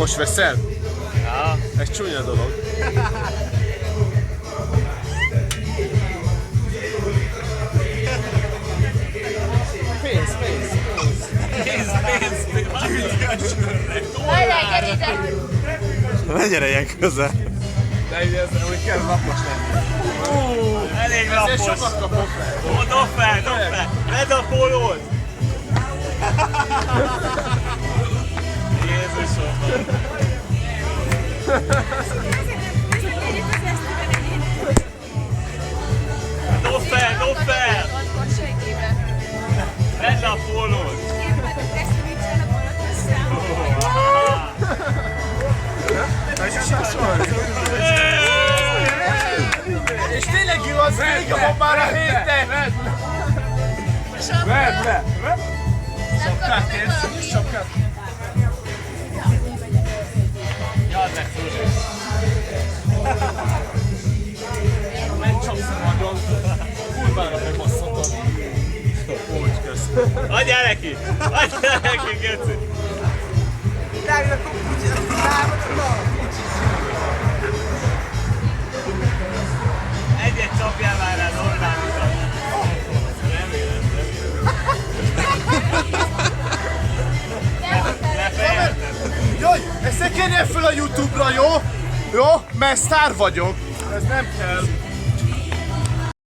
Most veszed? Ja. Ez csúnya dolog. Pénz. Várjál, gyere ide! Ne gyere ilyen közel. De ugye ez úgy kell napos lenni. Elég Ezért lapos. sokat kapok fel. Dob fel. Vedd a pólót. Jézusom. Dob fel. Vedd a pólót. És tényleg jó az vége, ha már a héten! Vedd le! Sapkát kérsz? Sapkát? Jad meg, Zsuzsi. Menj csapsz magam! Kurvára megbasszottam. Úgy, kösz. Adjál neki, Geci. Egyet csapjál már rá, normálisan. Remélem. Lefejelted. Jaj, ezt ne kérjél föl a YouTube-ra, jó? Jó? Mert sztár vagyok. Ez nem kell.